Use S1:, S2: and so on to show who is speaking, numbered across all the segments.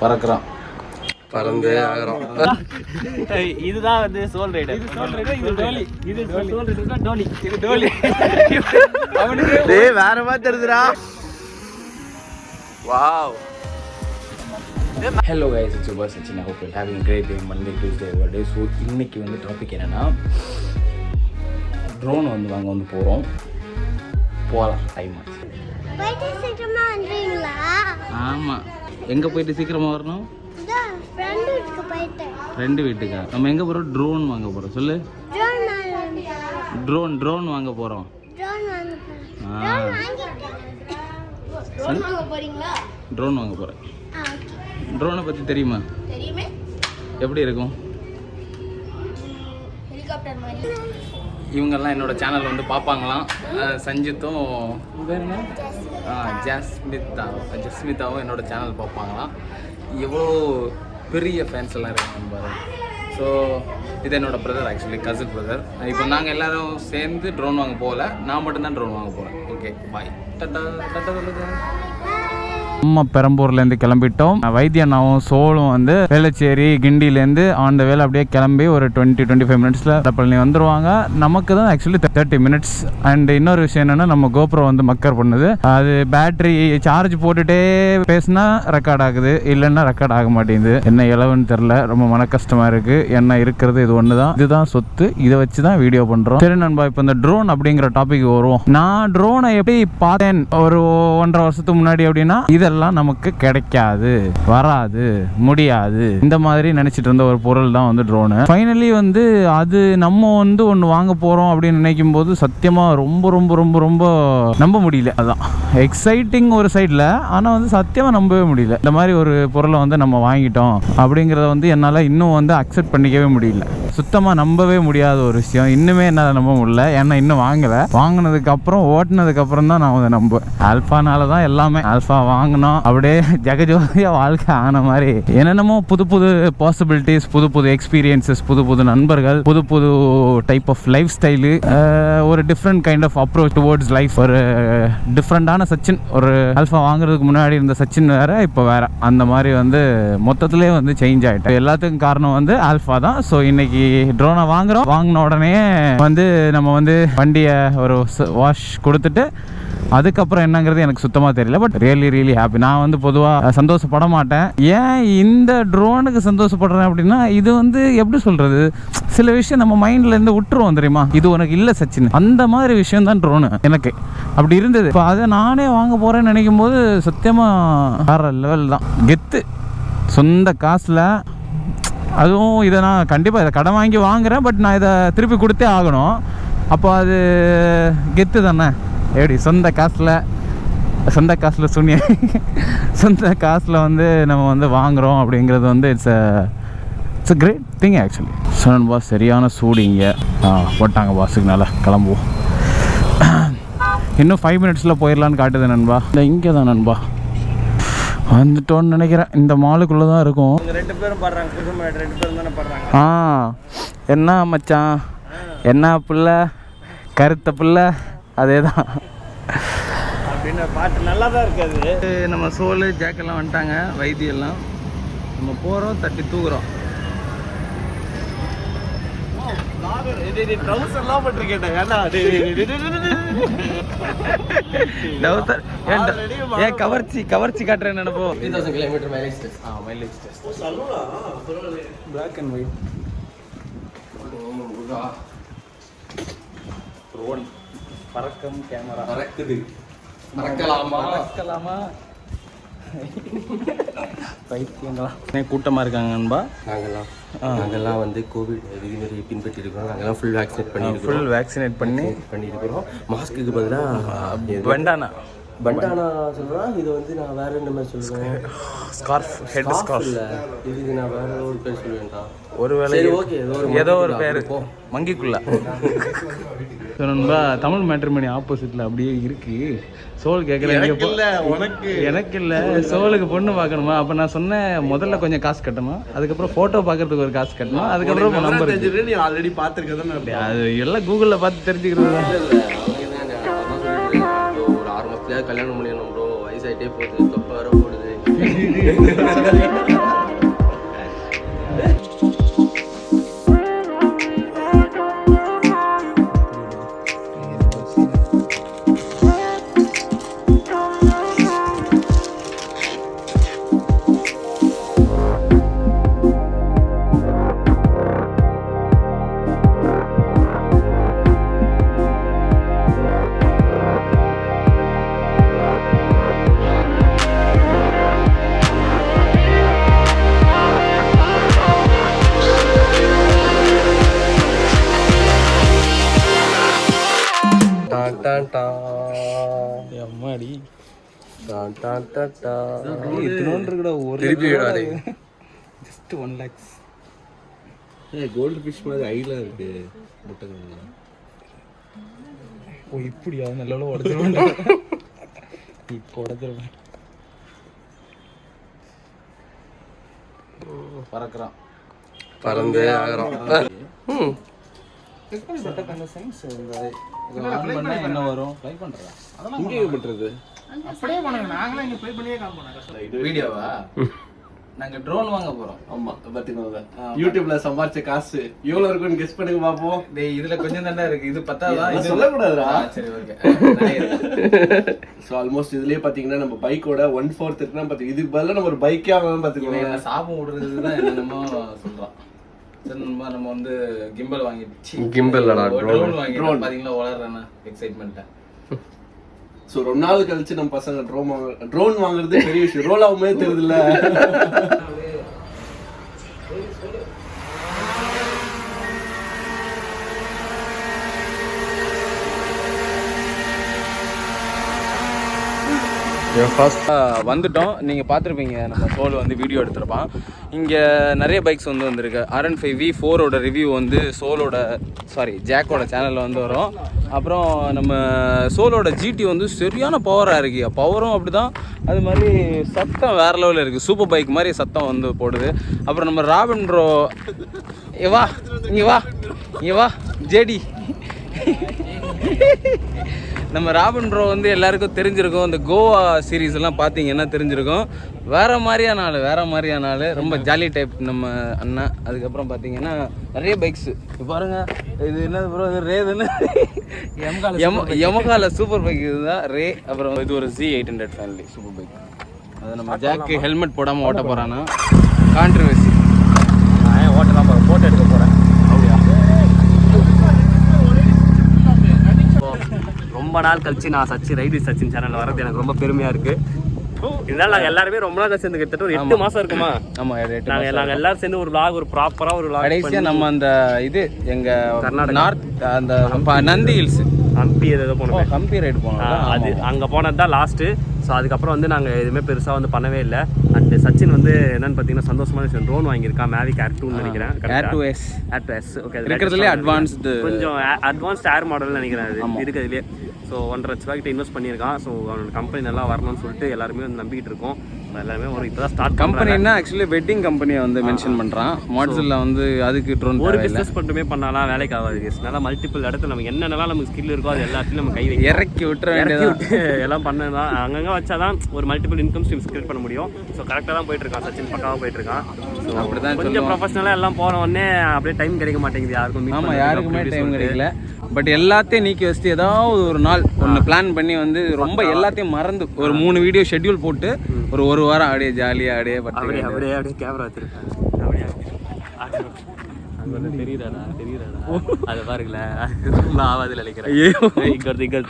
S1: பறக்குறான் பறந்து ஆகிறோம்.
S2: இதுதான் வந்து சோல் ரைடர். இது டோலி. இது சோல் ரைடர் டோலி. இது டோலி. அவனுக்கு
S1: டேய் வேற மாதிரி தெரியுதுடா. Wow. Hello guys, it's your boy Sachin. I hope you're having a great day. Monday, Tuesday, every day. So இன்னைக்கு வந்து டாபிக் என்னன்னா ட்ரோன் வந்து வாங்க வந்து போறோம். போலாம் டைம் ஆச்சு.
S3: போயிட்டு சீக்கிரமா வந்துறீங்களா? ஆமா.
S1: எங்க போயிட்டு சீக்கிரமா வரணும்?
S3: ஃப்ரெண்ட் வீட்டுக்கு போயிட்டு.
S1: ஃப்ரெண்ட் வீட்டுக்கா? நம்ம எங்க போறோம்? ட்ரோன் வாங்க போறோம். சொல்லு. ட்ரோன் வாங்க போறோம். ட்ரோன் வாங்க போறேன். ட்ரோனை பத்தி தெரியுமா?
S3: தெரியுமே.
S1: எப்படி இருக்கும்?
S3: ஹெலிகாப்டர் மாதிரி.
S1: இவங்கெல்லாம் என்னோட சேனல் வந்து பார்ப்பாங்களாம். சஞ்சித்தும் வேறு என்ன ஜஸ்மிதாவும் என்னோட சேனல் பார்ப்பாங்களாம். எவ்வளோ பெரிய ஃபேன்ஸ் எல்லாம் இருக்காங்க பாருங்க. ஸோ இது என்னோட பிரதர், ஆக்சுவலி கசின் பிரதர். இப்போ நாங்கள் எல்லோரும் சேர்ந்து ட்ரோன் வாங்க போகல, நான் மட்டும்தான் ட்ரோன் வாங்க போகிறேன். Okay bye. டட்டா டட்டா சொல்லுங்க. நம்ம பெரம்பூர்லேருந்து கிளம்பிட்டோம். வைத்தியண்ணாவும் சோலும் வந்து வேளச்சேரி கிண்டிலேருந்து ஆன் த வேலை அப்படியே கிளம்பி ஒரு 20-25 மினிட்ஸில் பழனி வந்துடுவாங்க. நமக்கு தான் ஆக்சுவலி 30 மினிட்ஸ். அண்ட் இன்னொரு விஷயம் என்னென்னா, நம்ம கோப்ரோ வந்து மக்கர் பண்ணுது. அது பேட்ரி சார்ஜ் போட்டுகிட்டே பேசினா ரெக்கார்ட் ஆகுது, இல்லைன்னா ரெக்கார்ட் ஆக மாட்டேங்குது. என்ன இலவுன்னு தெரில, ரொம்ப மன கஷ்டமாக இருக்குது. என்ன இருக்கிறது இது ஒன்று தான், இதுதான் சொத்து. இதை வச்சு தான் வீடியோ பண்ணுறோம். சரி நண்பா, இப்போ இந்த ட்ரோன் அப்படிங்கிற டாபிக் வருவோம். நான் ட்ரோனை எப்படி பார்த்தேன் ஒரு 1.5 வருஷத்துக்கு முன்னாடி அப்படின்னா, இதெல்லாம் நமக்கு கிடைக்காது, வராது, முடியாது, இந்த மாதிரி நினைச்சிட்டு இருந்த ஒரு பொருள் தான் வந்து ட்ரோனு. ஃபைனலி வந்து அது நம்ம வந்து ஒன்று வாங்க போறோம் அப்படின்னு நினைக்கும் போது சத்தியமா ரொம்ப ரொம்ப ரொம்ப ரொம்ப நம்ப முடியல. அதான் எக்ஸைட்டிங் ஒரு சைடில், ஆனால் வந்து சத்தியமா நம்பவே முடியல. இந்த மாதிரி ஒரு பொருளை வந்து நம்ம வாங்கிட்டோம் அப்படிங்கிறத வந்து என்னால் இன்னும் வந்து அக்செப்ட் பண்ணிக்கவே முடியல. சுத்தமாக நம்பவே முடியாத ஒரு விஷயம். இன்னுமே என்னால் நம்ப முடியல. ஏன்னா இன்னும் வாங்கலை. வாங்கினதுக்கு அப்புறம் ஓட்டினதுக்கு அப்புறம் தான் நான் வந்து நம்புவேன். ஆல்ஃபானால தான் எல்லாமே. ஆல்ஃபா வாங்கினோம் அப்படியே ஜெகஜோதியா வாழ்க்கை ஆன மாதிரி என்னென்னமோ புது புது பாசிபிலிட்டிஸ், புது புது எக்ஸ்பீரியன்சஸ், புது புது நண்பர்கள், புது புது டைப் ஆஃப் லைஃப் ஸ்டைலு, ஒரு different kind of approach towards life. ஒரு டிஃப்ரெண்டான சச்சின். ஒரு ஆல்ஃபா வாங்குறதுக்கு முன்னாடி இருந்த சச்சின் வேற, இப்போ வேற. அந்த மாதிரி வந்து மொத்தத்திலே வந்து சேஞ்ச் ஆகிட்டேன். எல்லாத்துக்கும் காரணம் வந்து ஆல்ஃபா தான். ஸோ இன்னைக்கு ட்ரோனை வாங்குறோம். வாங்கின உடனே வந்து நம்ம வந்து வண்டியை ஒரு வாஷ் கொடுத்துட்டு அதுக்கப்புறம் என்னங்கிறது எனக்கு சுத்தமாக தெரியல. But really happy. நான் வந்து பொதுவாக சந்தோஷப்பட மாட்டேன். ஏன் இந்த ட்ரோனுக்கு சந்தோஷப்படுறேன் அப்படின்னா, இது வந்து எப்படி சொல்கிறது, சில விஷயம் நம்ம மைண்ட்லேருந்து விட்டுருவோம் தெரியுமா. இது உனக்கு இல்லை சச்சின், அந்த மாதிரி விஷயம் தான் ட்ரோனு எனக்கு அப்படி இருந்தது. இப்போ அதை நானே வாங்க போகிறேன்னு நினைக்கும் போது சத்தியமாக வேற லெவல் தான். கெத்து. சொந்த காசில், அதுவும் இதை நான் கண்டிப்பாக இதை கடன் வாங்கி வாங்குகிறேன். பட் நான் இதை திருப்பி கொடுத்தே ஆகணும். அப்போ அது கெத்து தானே. எப்படி சொந்த காசில் சூன்ய சொந்த காசில் வந்து நம்ம வந்து வாங்குகிறோம் அப்படிங்கிறது வந்து it's a great thing actually. சொன்னன் பாஸ், சரியான சூடு இங்கே. போட்டாங்க பாஸுக்குனால கிளம்புவோம். இன்னும் 5 மினிட்ஸில் போயிடலான்னு காட்டுது நண்பா. இந்த இங்கே தான் நண்பா வந்துட்டோன்னு நினைக்கிறேன். இந்த மாலுக்குள்ளே தான் இருக்கும்.
S2: 2 பேரும் பாடுறாங்க. 2 பேரும் தானே பாடுறாங்க.
S1: என்ன மச்சான், என்ன புள்ள, கருத்த புள்ள, அதே தான்
S2: அப்படின்னு பாட்டு நல்லா தான் இருக்காது.
S1: நம்ம சோலு ஜாக்கெல்லாம் வந்துட்டாங்க, வைத்தியெல்லாம். நம்ம போகிறோம், தட்டி தூக்குறோம்.
S2: ட்ரவுசர்லாம் போட்டிருக்கேன்.
S1: ஏன் கவர்ச்சி காட்டுறேன் நினைப்போம். 3000 kilometre mileage test. Black and white roll. பறக்கும் கேமரா பறக்குது. பறக்கலாமா பைத்தியங்களா. கூட்டமாக இருக்காங்க நண்பா.
S4: நாங்கள்லாம் வந்து கோவிட் விதிமுறையை பின்பற்றி இருக்கிறோம். நாங்கள்லாம் ஃபுல் வேக்சினேட் பண்ணியிருக்கிறோம். மாஸ்க்குக்கு பதிலாக பண்டானா சொல்கிறோம். இது வந்து நான் வேறு என்ன மாதிரி சொல்லுவேன், ஸ்கார்ஃப் இல்லை, இதுக்கு நான் வேறு ஒரு பேர் சொல்லுவேன்டா.
S1: ஒருவேளை ஓகே, ஏதோ ஒரு பேர் மங்கிக்குள்ள. நண்பா, தமிழ் மேட்ரிமோனி ஆப்போசிட்டில் அப்படியே இருக்கு. சோல் கேட்குறேன், எனக்கு இல்லை, சோலுக்கு பொண்ணு பார்க்கணுமா. அப்போ நான் சொன்னேன், முதல்ல கொஞ்சம் காசு கட்டணும், அதுக்கப்புறம் ஃபோட்டோ பார்க்கறதுக்கு ஒரு காசு கட்டணும், அதுக்கப்புறம் நம்பர்
S2: நீ ஆல்ரெடி பார்த்துருக்கதான்.
S1: அது எல்லாம் கூகுளில் பார்த்து தெரிஞ்சுக்கிறது தான்.
S4: ஒரு 6 மாதத்துலேயே கல்யாணம் பண்ணிடணும் ப்ரோ, வயசு இன்க்ரீஸ் ஆகிட்டே போகுது, தொப்பை வர போடுது.
S2: அம்மாடி
S4: திருப்பி விடாதே.
S2: Just 1 lakhs.
S4: கோல்டு ஃபிஷ் மாதிரி ஐடியா இருக்கு முட்டை.
S2: ஓ இப்படியா? நல்ல உடச்சிருவேன். இப்போ உடச்சிருவேன்.
S1: பறக்குறான்,
S4: பறந்து ஆகிறோம்.
S1: என்ன வரும்? ட்ரை பண்றா?
S4: இங்கே பண்ணுறது
S2: அப்படியே பண்ணுங்க. நாங்களும் இங்கே ப்ளே பண்ணியே காமிப்போம்.
S1: வீடியோவா? நாங்க ட்ரோன் வாங்க போறோம்.
S4: ஆமா, பார்த்தீங்களா? யூடியூப்ல சம்பாரிச்ச காசு எவ்வளவு இருக்குன்னு கெஸ் பண்ணுங்க பாப்போம்.
S1: டேய் இதுல கொஞ்சம் தானே இருக்கு. இது பத்தாதா?
S4: இது சொல்லக்கூடாதுடா.
S1: சரி ஓகே.
S4: ஸோ ஆல்மோஸ்ட் இதுலயே பாத்தீங்கன்னா நம்ம பைக்கோட 1/4 இருக்குன்னா பாத்தீங்க. இதுக்கு பதிலாக நம்ம ஒரு பைக்கே ஆகணும்னு பாத்துக்கோங்க.
S1: இவன் சாபம் விடுறது தான் என்னென்னமோ சொல்றான். சரி நம்ம வந்து கிம்பல் வாங்கிடுச்சு. ட்ரோன் வாங்கிட்டோம். பாத்தீங்களா வளர்றேன்னா எக்ஸைட்மெண்ட்டா.
S4: ஸோ ரொம்ப நாள் கழிச்சு நம்ம பசங்க ட்ரோன் வாங்குறது பெரிய விஷயம். ரோல் ஆகுமே தெரியுதுல்ல.
S1: வந்துட்டோம். நீங்கள் பார்த்துருப்பீங்க, நம்ம சோல் வந்து வீடியோ எடுத்திருப்பான். இங்கே நிறைய பைக்ஸ் வந்து வந்திருக்கு. R15 V4ஓட ரிவ்யூ வந்து ஜாக்கோட சேனலில் வந்து வரும். அப்புறம் நம்ம சோலோட GT வந்து சரியான பவராக இருக்கு. பவரும் அப்படி தான், அது மாதிரி சத்தம் வேறு லெவலில் இருக்குது. சூப்பர் பைக் மாதிரி சத்தம் வந்து போடுது. அப்புறம் நம்ம ராபின்ட்ரோ இங்கே வா ஜேடி. நம்ம ராபின்ட்ரோ வந்து எல்லாருக்கும் தெரிஞ்சிருக்கும். இந்த கோவா சீரீஸ் எல்லாம் பார்த்தீங்கன்னா தெரிஞ்சிருக்கும். வேறு மாதிரியான ஆள், ரொம்ப ஜாலி டைப் நம்ம அண்ணன். அதுக்கப்புறம் பார்த்தீங்கன்னா நிறைய பைக்ஸு பாருங்க. இது என்னது ப்ரோ? இது ரே தானே? யமகால சூப்பர் பைக் இதுதான் ரே. அப்புறம் இது ஒரு Z800 ஃபேமிலி சூப்பர் பைக். அது நம்ம ஜாக்கு ஹெல்மெட் போடாமல் ஓட்ட போகிறான்னா கான்ட்ரவர்சி. நான் ஓட்டலாம் போகிறேன், ஃபோட்டோ எடுக்க போகிறேன்.
S2: ரொம்ப நாள் கழிச்சு நான் சச்சின் சேனலில் வரது எனக்கு ரொம்ப பெருமையாக இருக்குது. இதனால நாங்கள் எல்லாருமே ரொம்ப நாள் சேர்ந்து கிட்டத்தட்ட ஒரு 8 மாதம் இருக்குமா?
S1: ஆமாம்,
S2: நாங்கள் எல்லாரும் சேர்ந்து ஒரு vlog, ஒரு ப்ராப்பராக ஒரு vlog
S1: கடைசியாக நம்ம அந்த இது எங்கள் கர்நாடகா நார்த் அந்த நந்தி ஹில்ஸ்
S2: ஹம்பி ஏதோ போனோம்.
S1: ஹம்பி ரைடு போனோம். அது
S2: அங்கே போனது தான் லாஸ்ட்டு. ஸோ அதுக்கப்புறம் வந்து நாங்கள் எதுவுமே பெருசாக வந்து பண்ணவே இல்லை. அண்ட் சச்சின் வந்து என்னென்னு பார்த்தீங்கன்னா சந்தோஷமான விஷயம், ட்ரோன் வாங்கியிருக்கான். மேவிக் Air 2ன்னு நினைக்கிறேன்.
S1: RWS
S2: ஓகே,
S1: இருக்கிறதுலே அட்வான்ஸ்டு,
S2: கொஞ்சம் அட்வான்ஸ்ட் ஏர் மாடல்னு நினைக்கிறேன். அது இருக்கிறதுலே. ஸோ 1.5 லட்ச ரூபாய்க்கிட்ட இன்வெஸ்ட் பண்ணியிருக்கான். ஸோ அவனோட கம்பெனி நல்லா வரணும்னு சொல்லிட்டு எல்லாருமே வந்து நம்பிக்கிட்டு இருக்கோம். எல்லாருமே ஒரு இப்போ தான் ஸ்டார்ட்
S1: கம்பெனின்னா ஆக்சுவலி வெட்டிங் கம்பெனியை வந்து மென்ஷன் பண்ணுறான். மாட்ஸில்லா வந்து அதுக்கு ட்ரோன்
S2: ஒரு பிஸ்னஸ் மட்டுமே பண்ணாலாம் வேலைக்கு ஆகாது. நல்லா மல்டிபிள் இடத்துல நம்ம என்னென்னலாம் நமக்கு ஸ்கில் இருக்கோ அது எல்லாத்தையும் நம்ம கை
S1: இறக்கி விட்டு
S2: எல்லாம் பண்ணதான் அங்கங்கே வச்சாதான் ஒரு மல்டிபிள் இன்கம் ஸ்ட்ரீம்ஸ் கிரியேட் பண்ண முடியும். ஸோ கரெக்டாக தான் போயிட்டு இருக்கான் சச்சின், பக்காவாக போயிட்டு இருக்கான். ஸோ அப்படி தான் கொஞ்சம் ப்ரொஃபஷனலாக எல்லாம் போன உடனே அப்படியே டைம் கிடைக்க மாட்டேங்குது யாருக்கும்.
S1: ஆமாம், யாருக்குமே டைம் கிடைக்கல. பட் எல்லாத்தையும் நீக்கி வச்சுட்டு ஏதாவது ஒரு நாள் ஒன்று பிளான் பண்ணி வந்து ரொம்ப எல்லாத்தையும் மறந்து ஒரு 3 வீடியோ ஷெட்யூல் போட்டு ஒரு வாரம் அப்படியே ஜாலியாக
S2: அப்படியே கேமரா வச்சிருக்கேன். அப்படியே தெரியுறாடா அதை பாருங்களேன். ஆவாதில் நினைக்கிறேன். இங்க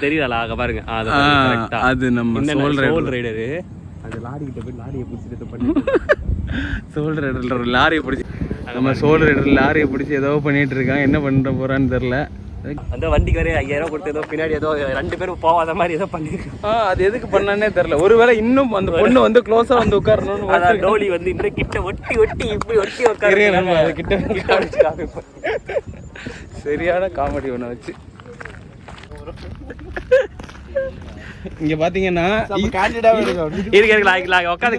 S2: தெரியுறாளா? அங்கே பாருங்க.
S1: அது நம்ம சோல் ரைடரு.
S2: அந்த லாரிக்கிட்ட போய் லாரியை பிடிச்சிட்டு பண்ணி
S1: சோல் ரைடரில் ஒரு லாரியை பிடிச்சி நம்ம சோல் ரைடர் லாரியை பிடிச்சி ஏதோ பண்ணிட்டு இருக்கான். என்ன பண்ண போறான்னு தெரில.
S2: அந்த வண்டிக்கு வரைய 5000 கொடுத்து ஏதோ பின்னாடி ஏதோ 2 பேரும் போகாத மாதிரி ஏதோ பண்ணிருக்கோம்.
S1: அது எதுக்கு பண்ணானே தெரியல. ஒருவேளை இன்னும் அந்த பொண்ணு வந்து க்ளோஸா வந்து உட்காரணும்னு
S2: டோலி வந்து இன்னும் கிட்ட ஒட்டி இப்படி ஒட்டி உட்காருங்க.
S1: அது கிட்ட சரியான காமெடி ஒன்று வச்சு இங்க பாத்தீங்கன்னா
S2: உட்காந்து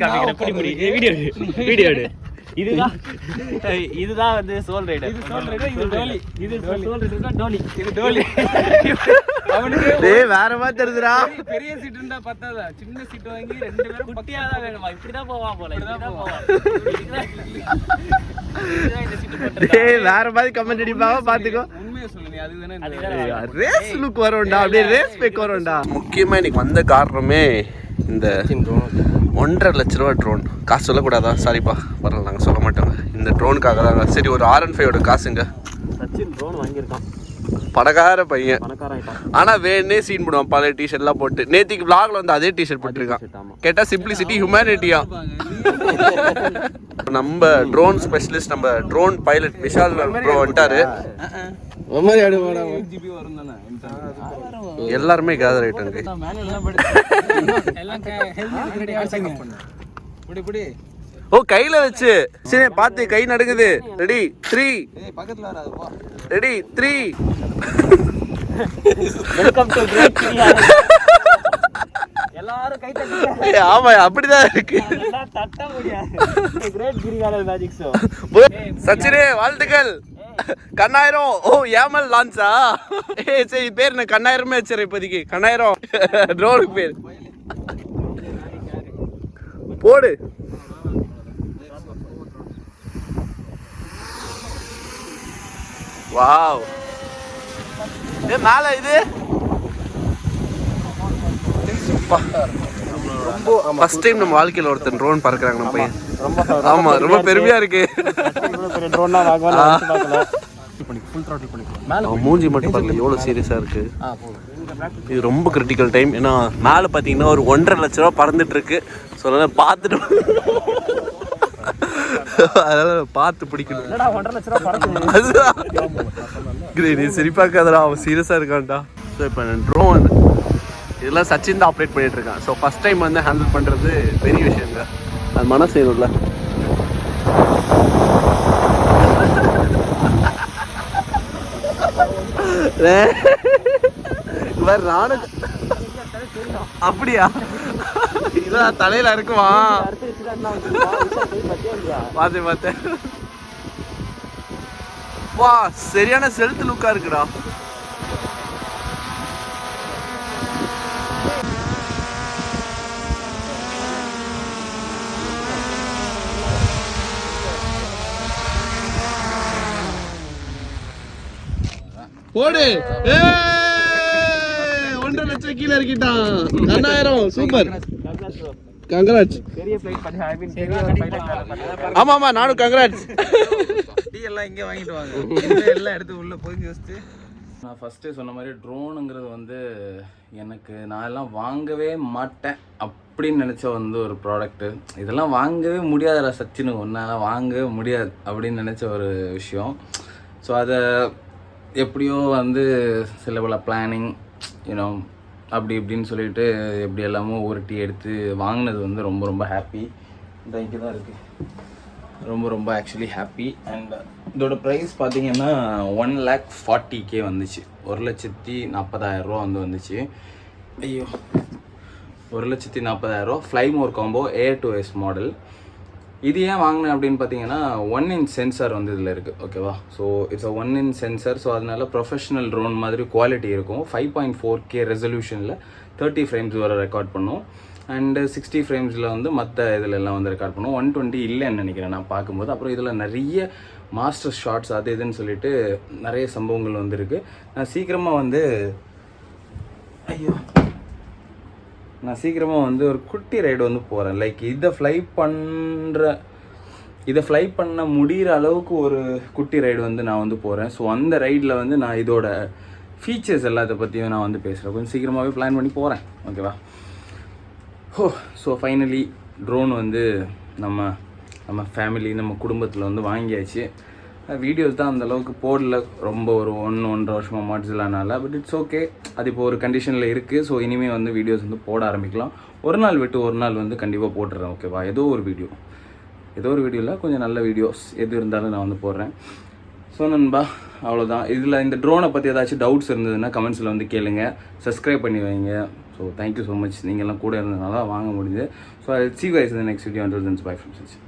S2: காமிக்கிறேன். வீடியோ எடு இதுதான் வந்து சோல் ரைடர். இது சோல் ரைடர், இது டோலி. இது சோல் ரைடர் தான் டோலி.
S1: இது டோலி. அவனுக்கு
S4: வேற மாதிரி தெரியுதுடா.
S1: பெரிய சீட் இருந்தா பத்தாதா, சின்ன சீட் வாங்கி 2 பேரும்
S2: குட்டியா தான் வேணுமா? இப்படிதான் போவான் போல. இப்படிதான் போவான்.
S4: வேற மாதிரி கமெண்ட் அடிப்பாங்க பாத்துக்கோ.
S1: உண்மையை சொல்லுங்க, அதுதானே
S4: ரேஸ் லுக் வரும்டா, அப்படியே ரேஸ் பேக் வரும்டா. முக்கியமா இன்னைக்கு வந்த காரணமே இந்த 1.5 லட்ச ரூபா ட்ரோன். காசு சொல்லக்கூடாதா? சாரிப்பா, வரல, நாங்கள் சொல்ல மாட்டோங்க. இந்த ட்ரோனுக்காக தாங்க. சரி, ஒரு R15 காசுங்க.
S2: சச்சின் ட்ரோன் வாங்கியிருக்கான்.
S4: பணக்கார பையன்,
S2: பணக்காரன்.
S4: ஆனா வேணே சீன் போடுவான் பல டிஷர்ட்லாம் போட்டு. நேத்திக்கு vlogல வந்து அதே டிஷர்ட் போட்டுருக்கான். கேட்டா சிம்பிளிசிட்டி ஹியூமனிட்டியா. நம்ம ட்ரோன் ஸ்பெஷலிஸ்ட், நம்ம ட்ரோன் பைலட் விஷால் ப்ரோ வந்துட்டாரு. எல்லாருமே கேதர் ஆயிட்டாங்க. ஓ, கையில வச்சு. சரி பாத்து, கை நடுங்குது. Ready 3, ready 3.
S2: Welcome to great கிரியா. எல்லாரும் கை தட்டுங்க.
S4: ஆமா, அப்படிதான் இருக்கு.
S2: எல்லாம் தட்ட முடியாது. கிரேட் கிரிகால மேஜிக் ஷோ.
S4: சச்சினே வாழ்த்துக்கள். கண்ணாயிரம். ஓ, ஏமல் லான்ச்சா? சரி, பேர் என்ன? கண்ணாயிரமே வச்சிரு இப்போதைக்கு. கண்ணாயிரம் ட்ரோனுக்கு பேர் போடு. வாவ், மேல இது ஃபர்ஸ்ட் டைம் நம்ம வாழ்க்கையில ஒருத்தன் ட்ரோன் பறக்குறாங்க நம்ம பையன். ஆமா, ரொம்ப பெருமையா இருக்கு. மூஞ்சி மட்டும் பாருங்க எவ்வளவு சீரியஸா இருக்கு. இது ரொம்ப கிரிட்டிக்கல் டைம். ஏன்னா மேல பாத்தீங்கன்னா ஒரு 1.5 லட்ச ரூபா பறந்துட்டு இருக்கு. ஸோ அதனால பார்த்துட்டு அதனால பார்த்து பிடிக்கணும். நீ சிரிப்பாக்காதடா, அவன் சீரியஸா இருக்கான்டா. ஸோ இப்போ ட்ரோன் இதெல்லாம் சச்சின் தான் ஆப்ரேட் பண்ணிட்டு இருக்கான். ஸோ ஃபர்ஸ்ட் டைம் வந்து ஹேண்டில் பண்றது பெரிய விஷயங்க. அது மனசு இல்ல. நானும் அப்படியா? இதான் தலையில இருக்குமா? பார்த்தேன் பார்த்தேன். வா, சரியான செல்த் லுக்கா இருக்குடா. போடு. 1.5 லட்சம் கீழே இருக்கிட்டான். 2000. Super, congrats. ஆமா ஆமா, நானும் கங்க்ராட்ஸ்.
S1: டீ எல்லாம் இங்கே வாங்கிட்டு வாங்க. எல்லாம் எடுத்து உள்ள போய் யோசிச்சு. நான் ஃபஸ்ட்டே சொன்ன மாதிரி ட்ரோனுங்கிறது வந்து எனக்கு நான் எல்லாம் வாங்கவே மாட்டேன் அப்படின்னு நினச்ச வந்து ஒரு ப்ராடக்ட்டு. இதெல்லாம் வாங்கவே முடியாதுடா சச்சினு, ஒன்றால் வாங்கவே முடியாது அப்படின்னு நினச்ச ஒரு விஷயம். ஸோ அதை எப்படியோ வந்து சில பல பிளானிங் யூனோ அப்படி இப்படின்னு சொல்லிட்டு எப்படி எல்லாமோ உருட்டி எடுத்து வாங்கினது வந்து ரொம்ப ரொம்ப ஹாப்பி. இந்த இங்கே தான் இருக்குது. ரொம்ப ரொம்ப ஆக்சுவலி ஹாப்பி. அண்ட் இதோட ப்ரைஸ் பார்த்தீங்கன்னா 1,40,000 வந்துச்சு. 1,40,000 வந்து வந்துச்சு. ஐயோ, 1,40,000 ஃப்ளை மோர் காம்போ A2S மாடல். இது ஏன் வாங்கினேன் அப்படின்னு பார்த்தீங்கன்னா 1-inch சென்சார் வந்து இதில் இருக்குது. ஓகேவா? So it's 1-inch sensor. So அதனால ப்ரொஃபஷனல் ட்ரோன் மாதிரி குவாலிட்டி இருக்கும். 5.4K ரெசல்யூஷனில் 30 ஃப்ரேம்ஸ் வரை ரெக்கார்ட் பண்ணும். அண்டு 60 ஃப்ரேம்ஸில் வந்து மற்ற இதில் எல்லாம் வந்து ரெக்கார்ட் பண்ணும். 120 இல்லைன்னு நினைக்கிறேன் நான் பார்க்கும்போது. அப்புறம் இதில் நிறைய மாஸ்டர் ஷாட்ஸ் அது இதுன்னு சொல்லிட்டு நிறைய சம்பவங்கள் வந்துருக்கு. நான் சீக்கிரமாக வந்து ஒரு குட்டி ரைடு வந்து போகிறேன். லைக் இதை ஃப்ளை பண்ண முடிகிற அளவுக்கு ஒரு குட்டி ரைடு வந்து நான் வந்து போகிறேன். ஸோ அந்த ரைடில் வந்து நான் இதோட ஃபீச்சர்ஸ் எல்லாத்தை பற்றியும் நான் வந்து பேசுகிறேன். கொஞ்சம் சீக்கிரமாகவே பிளான் பண்ணி போகிறேன். ஓகேவா? ஸோ ஃபைனலி ட்ரோன் வந்து நம்ம ஃபேமிலி நம்ம குடும்பத்தில் வந்து வாங்கியாச்சு. வீடியோஸ் தான் அந்தளவுக்கு போடல, ரொம்ப ஒரு 1-1.5 வருஷமாக மாட்ஸில்லானால. பட் இட்ஸ் ஓகே, அது இப்போ ஒரு கண்டிஷனில் இருக்குது. ஸோ இனிமேல் வந்து வீடியோஸ் வந்து போட ஆரம்பிக்கலாம். ஒரு நாள் விட்டு ஒரு நாள் வந்து கண்டிப்பாக போட்டுறேன். ஓகேவா? ஏதோ ஒரு வீடியோவில் கொஞ்சம் நல்ல வீடியோஸ் எது இருந்தாலும் நான் வந்து போடுறேன். ஸோ நண்பா, அவ்வளோதான். இதில் இந்த ட்ரோனை பற்றி ஏதாச்சும் டவுட்ஸ் இருந்ததுன்னா கமெண்ட்ஸில் வந்து கேளுங்க. சப்ஸ்கிரைப் பண்ணி வைங்க. So thank you so much. நீங்கள்லாம் கூட இருந்ததுனால வாங்க முடியுது. So I will see you guys in the next video. Until then, bye from Sachin.